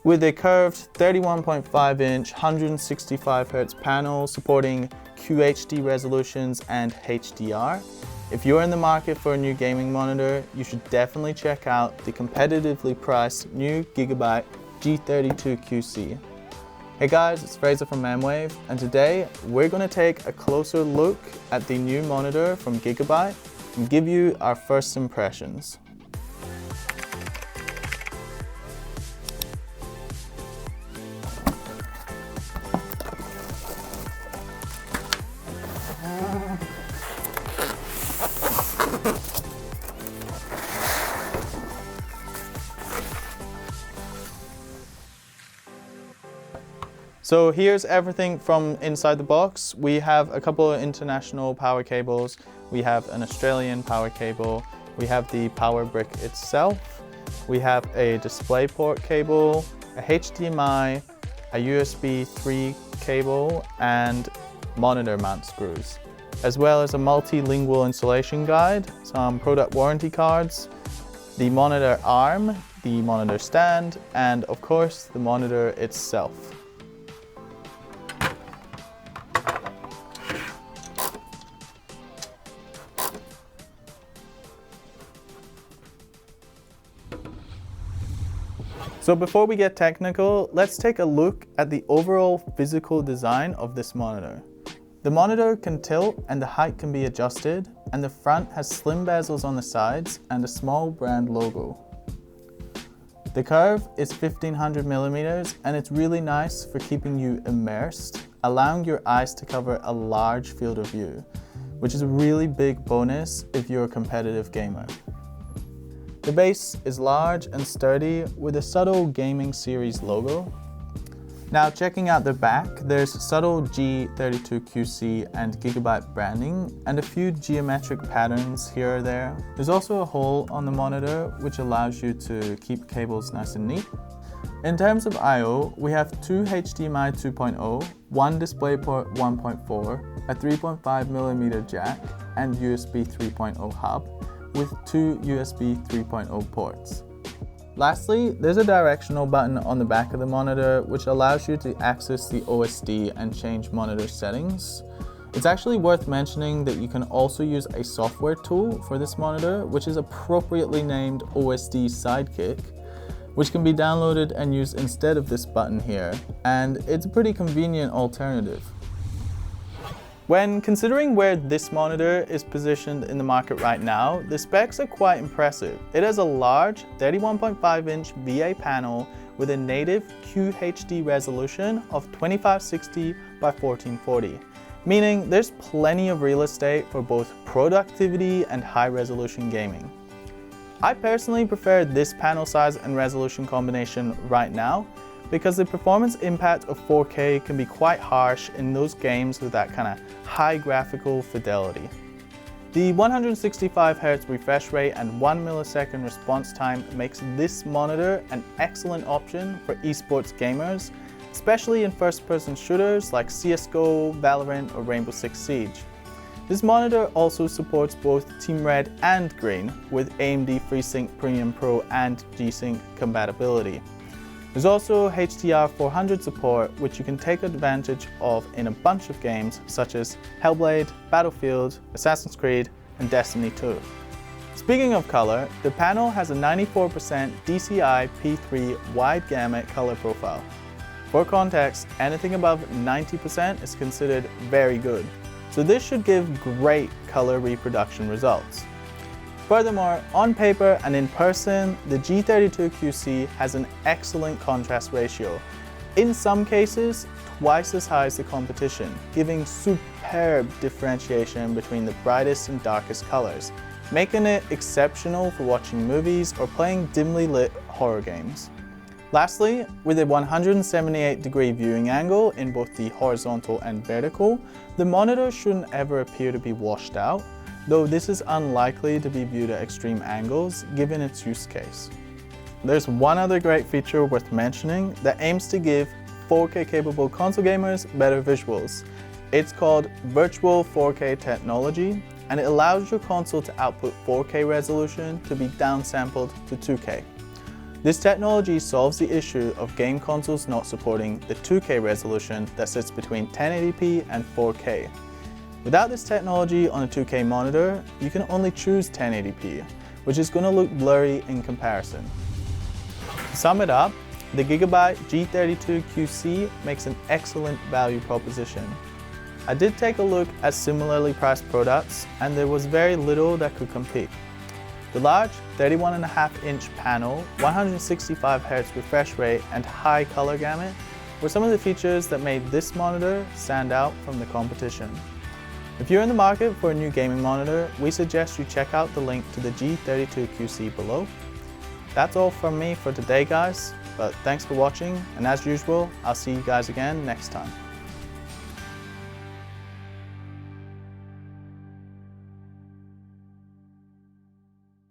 With a curved 31.5-inch 165Hz panel supporting QHD resolutions and HDR, if you're in the market for a new gaming monitor, you should definitely check out the competitively priced new Gigabyte G32QC. Hey guys, it's Fraser from MemWave, and today we're going to take a closer look at the new monitor from Gigabyte and give you our first impressions. So here's everything from inside the box. We have a couple of international power cables. We have an Australian power cable. We have the power brick itself. We have a DisplayPort cable, a HDMI, a USB 3 cable, and monitor mount screws, as well as a multilingual installation guide, some product warranty cards, the monitor arm, the monitor stand, and of course the monitor itself. So before we get technical, let's take a look at the overall physical design of this monitor. The monitor can tilt and the height can be adjusted, and the front has slim bezels on the sides and a small brand logo. The curve is 1500 millimeters and it's really nice for keeping you immersed, allowing your eyes to cover a large field of view, which is a really big bonus if you're a competitive gamer. The base is large and sturdy with a subtle gaming series logo. Now checking out the back, there's subtle G32QC and Gigabyte branding and a few geometric patterns here or there. There's also a hole on the monitor which allows you to keep cables nice and neat. In terms of I/O, we have two HDMI 2.0, one DisplayPort 1.4, a 3.5mm jack, and USB 3.0 hub, with two USB 3.0 ports. Lastly, there's a directional button on the back of the monitor which allows you to access the OSD and change monitor settings. It's actually worth mentioning that you can also use a software tool for this monitor, which is appropriately named OSD Sidekick, which can be downloaded and used instead of this button here, and it's a pretty convenient alternative. When considering where this monitor is positioned in the market right now, the specs are quite impressive. It has a large 31.5-inch VA panel with a native QHD resolution of 2560 by 1440, meaning there's plenty of real estate for both productivity and high-resolution gaming. I personally prefer this panel size and resolution combination right now, because the performance impact of 4K can be quite harsh in those games with that kind of high graphical fidelity. The 165Hz refresh rate and 1 millisecond response time makes this monitor an excellent option for esports gamers, especially in first-person shooters like CSGO, Valorant, or Rainbow Six Siege. This monitor also supports both Team Red and Green with AMD FreeSync Premium Pro and G-Sync compatibility. There's also HDR 400 support, which you can take advantage of in a bunch of games such as Hellblade, Battlefield, Assassin's Creed, and Destiny 2. Speaking of color, the panel has a 94% DCI P3 wide gamut color profile. For context, anything above 90% is considered very good, so this should give great color reproduction results. Furthermore, on paper and in person, the G32QC has an excellent contrast ratio. In some cases, twice as high as the competition, giving superb differentiation between the brightest and darkest colors, making it exceptional for watching movies or playing dimly lit horror games. Lastly, with a 178-degree viewing angle in both the horizontal and vertical, the monitor shouldn't ever appear to be washed out, though this is unlikely to be viewed at extreme angles given its use case. There's one other great feature worth mentioning that aims to give 4K capable console gamers better visuals. It's called Virtual 4K technology, and it allows your console to output 4K resolution to be downsampled to 2K. This technology solves the issue of game consoles not supporting the 2K resolution that sits between 1080p and 4K. Without this technology on a 2K monitor, you can only choose 1080p, which is going to look blurry in comparison. To sum it up, the Gigabyte G32QC makes an excellent value proposition. I did take a look at similarly priced products, and there was very little that could compete. The large 31.5-inch panel, 165Hz refresh rate, and high color gamut were some of the features that made this monitor stand out from the competition. If you're in the market for a new gaming monitor, we suggest you check out the link to the G32QC below. That's all from me for today, guys, but thanks for watching, and as usual, I'll see you guys again next time.